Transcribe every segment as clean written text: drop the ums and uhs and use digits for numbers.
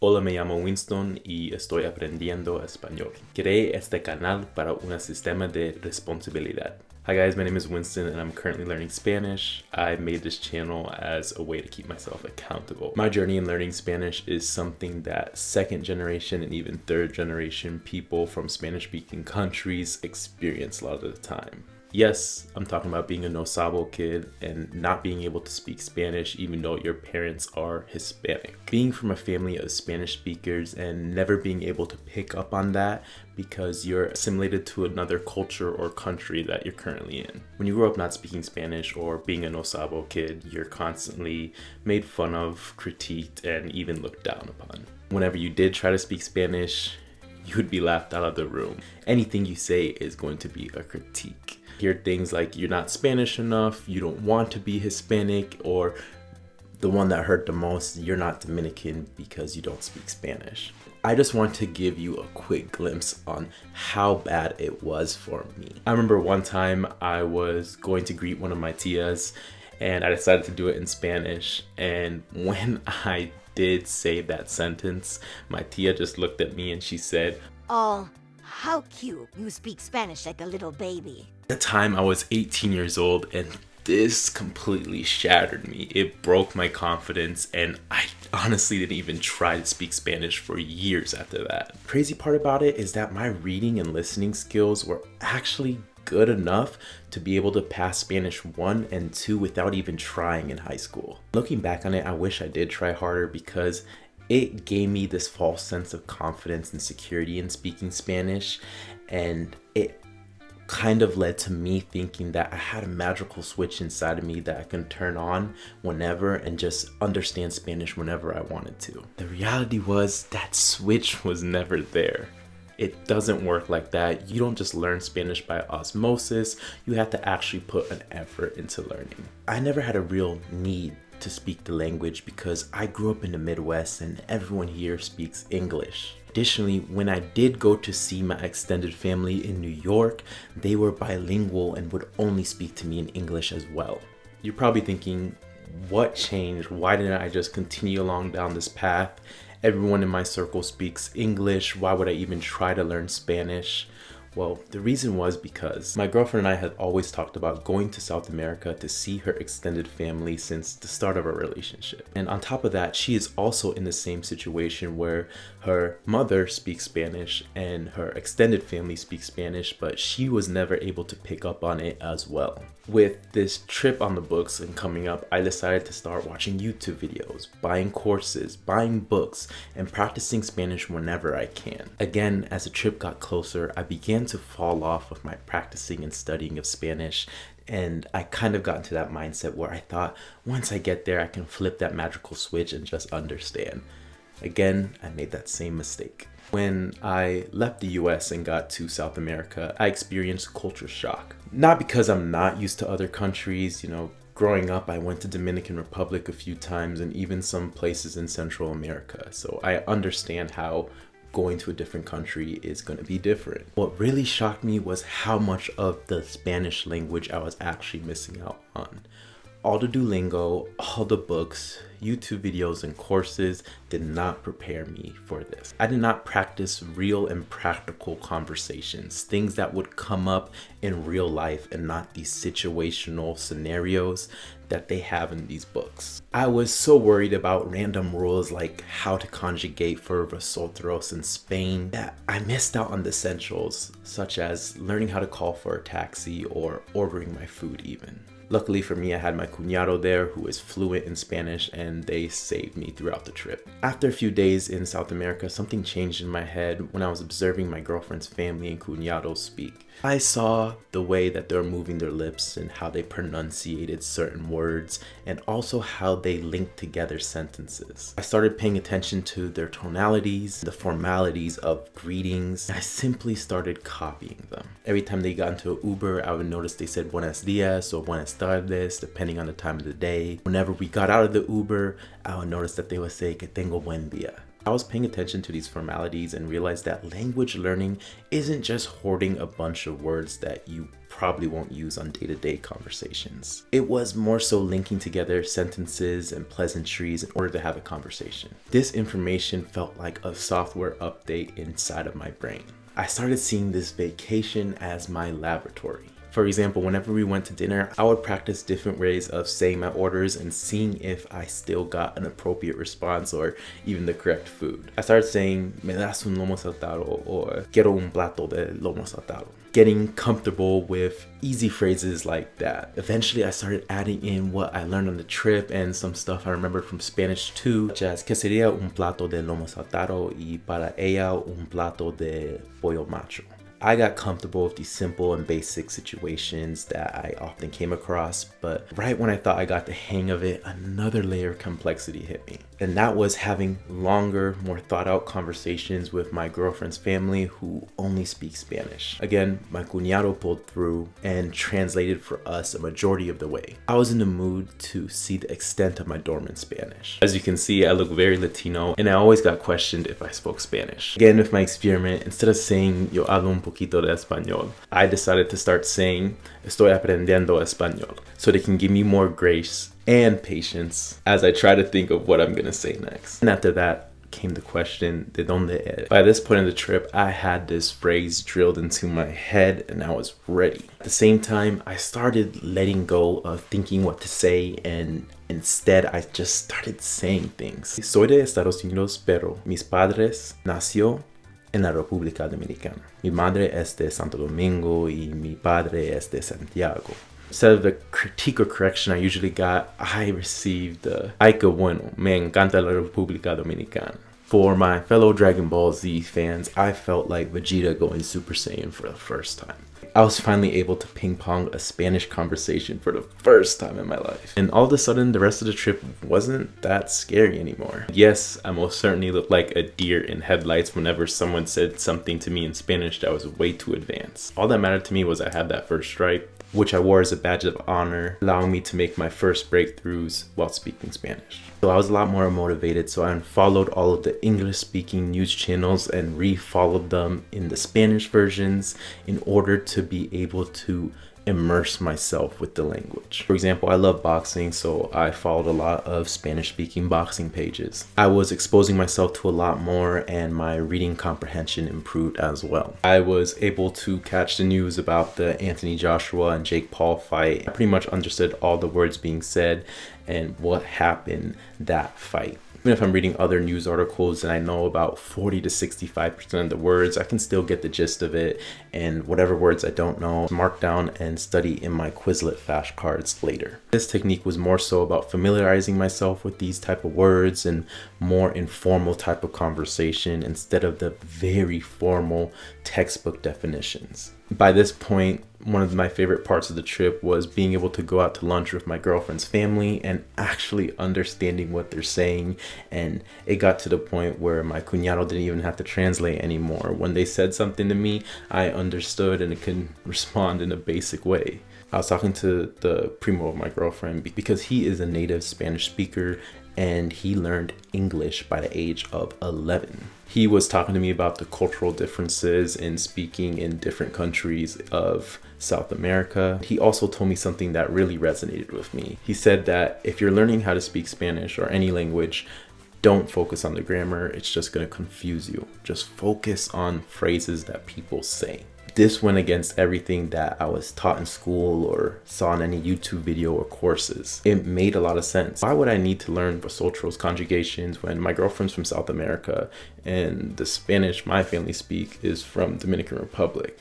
Hola, me llamo Winston y estoy aprendiendo español. Creé este canal para un sistema de responsabilidad. Hi guys, my name is Winston and I'm currently learning Spanish. I made this channel as a way to keep myself accountable. My journey in learning Spanish is something that second generation and even third generation people from Spanish speaking countries experience a lot of the time. Yes, I'm talking about being a no Sabo kid and not being able to speak Spanish even though your parents are Hispanic. Being from a family of Spanish speakers and never being able to pick up on that because you're assimilated to another culture or country that you're currently in. When you grow up not speaking Spanish or being a no Sabo kid, you're constantly made fun of, critiqued, and even looked down upon. Whenever you did try to speak Spanish, you would be laughed out of the room. Anything you say is going to be a critique. Hear things like you're not Spanish enough, you don't want to be Hispanic, or the one that hurt the most, you're not Dominican because you don't speak Spanish. I just want to give you a quick glimpse on how bad it was for me. I remember one time I was going to greet one of my tias and I decided to do it in Spanish, and when I did say that sentence, my tia just looked at me and she said, "Oh, how cute, you speak Spanish like a little baby." At the time I was 18 years old and this completely shattered me. It broke my confidence and I honestly didn't even try to speak Spanish for years after that. Crazy part about it is that my reading and listening skills were actually good enough to be able to pass Spanish 1 and 2 without even trying in high school. Looking back on it, I wish I did try harder because it gave me this false sense of confidence and security in speaking Spanish, and it kind of led to me thinking that I had a magical switch inside of me that I can turn on whenever and just understand Spanish whenever I wanted to. The reality was that switch was never there. It doesn't work like that. You don't just learn Spanish by osmosis. You have to actually put an effort into learning. I never had a real need to speak the language because I grew up in the Midwest and everyone here speaks English. Additionally, when I did go to see my extended family in New York, they were bilingual and would only speak to me in English as well. You're probably thinking, what changed? Why didn't I just continue along down this path? Everyone in my circle speaks English. Why would I even try to learn Spanish? Well, the reason was because my girlfriend and I had always talked about going to South America to see her extended family since the start of our relationship. And on top of that, she is also in the same situation where her mother speaks Spanish and her extended family speaks Spanish, but she was never able to pick up on it as well. With this trip on the books and coming up, I decided to start watching YouTube videos, buying courses, buying books, and practicing Spanish whenever I can. Again, as the trip got closer, I began to fall off of my practicing and studying of Spanish, and I kind of got into that mindset where I thought, once I get there, I can flip that magical switch and just understand. Again, I made that same mistake. When I left the US and got to South America, I experienced culture shock. Not because I'm not used to other countries, growing up I went to Dominican Republic a few times and even some places in Central America. So I understand how going to a different country is going to be different. What really shocked me was how much of the Spanish language I was actually missing out on. All the Duolingo, all the books, YouTube videos, and courses did not prepare me for this. I did not practice real and practical conversations, things that would come up in real life and not these situational scenarios that they have in these books. I was so worried about random rules like how to conjugate for vosotros in Spain that I missed out on the essentials, such as learning how to call for a taxi or ordering my food even. Luckily for me, I had my cuñado there who is fluent in Spanish and they saved me throughout the trip. After a few days in South America, something changed in my head when I was observing my girlfriend's family and cuñado speak. I saw the way that they were moving their lips and how they pronunciated certain words and also how they linked together sentences. I started paying attention to their tonalities, the formalities of greetings. I simply started copying them. Every time they got into an Uber, I would notice they said buenos dias or buenas tardes, depending on the time of the day. Whenever we got out of the Uber, I would notice that they would say que tengo buen día. I was paying attention to these formalities and realized that language learning isn't just hoarding a bunch of words that you probably won't use on day-to-day conversations. It was more so linking together sentences and pleasantries in order to have a conversation. This information felt like a software update inside of my brain. I started seeing this vacation as my laboratory. For example, whenever we went to dinner, I would practice different ways of saying my orders and seeing if I still got an appropriate response or even the correct food. I started saying, me das un lomo saltado or quiero un plato de lomo saltado. Getting comfortable with easy phrases like that. Eventually, I started adding in what I learned on the trip and some stuff I remembered from Spanish too, such as que sería un plato de lomo saltado y para ella un plato de pollo macho. I got comfortable with these simple and basic situations that I often came across, but right when I thought I got the hang of it, another layer of complexity hit me. And that was having longer, more thought out conversations with my girlfriend's family who only speak Spanish. Again, my cuñado pulled through and translated for us a majority of the way. I was in the mood to see the extent of my dormant Spanish. As you can see, I look very Latino and I always got questioned if I spoke Spanish. Again, with my experiment, instead of saying yo hablo un poquito de español, I decided to start saying estoy aprendiendo español so they can give me more grace and patience as I try to think of what I'm gonna say next. And after that came the question, de donde eres? By this point in the trip, I had this phrase drilled into my head and I was ready. At the same time, I started letting go of thinking what to say and instead I just started saying things. Soy de Estados Unidos, pero mis padres nació en la República Dominicana. Mi madre es de Santo Domingo y mi padre es de Santiago. Instead of the critique or correction I usually got, I received the ay que bueno, me encanta la República Dominicana. For my fellow Dragon Ball Z fans, I felt like Vegeta going Super Saiyan for the first time. I was finally able to ping pong a Spanish conversation for the first time in my life. And all of a sudden, the rest of the trip wasn't that scary anymore. Yes, I most certainly looked like a deer in headlights whenever someone said something to me in Spanish that was way too advanced. All that mattered to me was I had that first stripe, which I wore as a badge of honor, allowing me to make my first breakthroughs while speaking Spanish. So I was a lot more motivated, so I unfollowed all of the English-speaking news channels and re-followed them in the Spanish versions in order to be able to immerse myself with the language. For example, I love boxing, so I followed a lot of Spanish-speaking boxing pages. I was exposing myself to a lot more and my reading comprehension improved as well. I was able to catch the news about the Anthony Joshua and Jake Paul fight. I pretty much understood all the words being said and what happened that fight. Even if I'm reading other news articles and I know about 40 to 65% of the words, I can still get the gist of it, and whatever words I don't know, mark down and study in my Quizlet flashcards later. This technique was more so about familiarizing myself with these type of words and more informal type of conversation instead of the very formal textbook definitions. By this point, one of my favorite parts of the trip was being able to go out to lunch with my girlfriend's family and actually understanding what they're saying. And it got to the point where my cuñado didn't even have to translate anymore. When they said something to me, I understood and could respond in a basic way. I was talking to the primo of my girlfriend because he is a native Spanish speaker and he learned English by the age of 11. He was talking to me about the cultural differences in speaking in different countries of South America. He also told me something that really resonated with me. He said that if you're learning how to speak Spanish or any language, don't focus on the grammar. It's just going to confuse you. Just focus on phrases that people say. This went against everything that I was taught in school or saw in any YouTube video or courses. It made a lot of sense. Why would I need to learn Vosotros conjugations when my girlfriend's from South America and the Spanish my family speak is from Dominican Republic,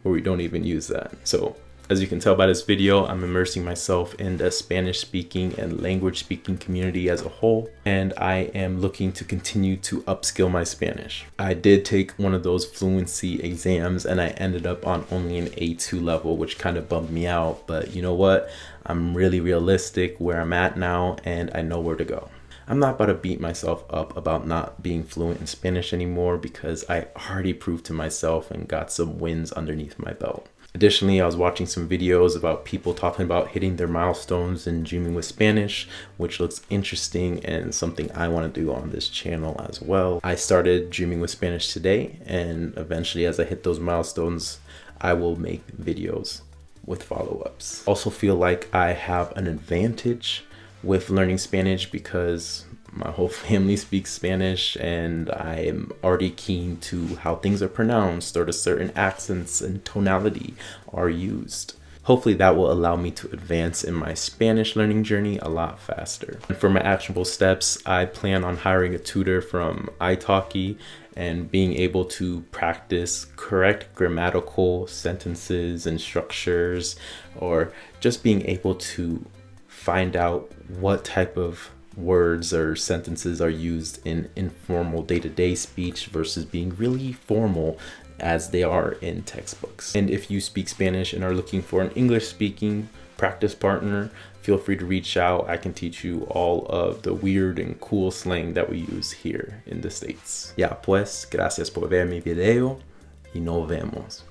where we don't even use that? So as you can tell by this video, I'm immersing myself in the Spanish speaking and language speaking community as a whole, and I am looking to continue to upskill my Spanish. I did take one of those fluency exams and I ended up on only an A2 level, which kind of bummed me out, but you know what? I'm really realistic where I'm at now and I know where to go. I'm not about to beat myself up about not being fluent in Spanish anymore because I already proved to myself and got some wins underneath my belt. Additionally, I was watching some videos about people talking about hitting their milestones in Dreaming with Spanish, which looks interesting and something I want to do on this channel as well. I started Dreaming with Spanish today, and eventually as I hit those milestones, I will make videos with follow-ups. Also feel like I have an advantage with learning Spanish because my whole family speaks Spanish and I am already keen to how things are pronounced or the certain accents and tonality are used. Hopefully that will allow me to advance in my Spanish learning journey a lot faster. And for my actionable steps, I plan on hiring a tutor from italki and being able to practice correct grammatical sentences and structures, or just being able to find out what type of words or sentences are used in informal day-to-day speech versus being really formal as they are in textbooks. And if you speak Spanish and are looking for an English speaking practice partner, feel free to reach out. I can teach you all of the weird and cool slang that we use here in the States. Ya pues, gracias por ver mi video y nos vemos.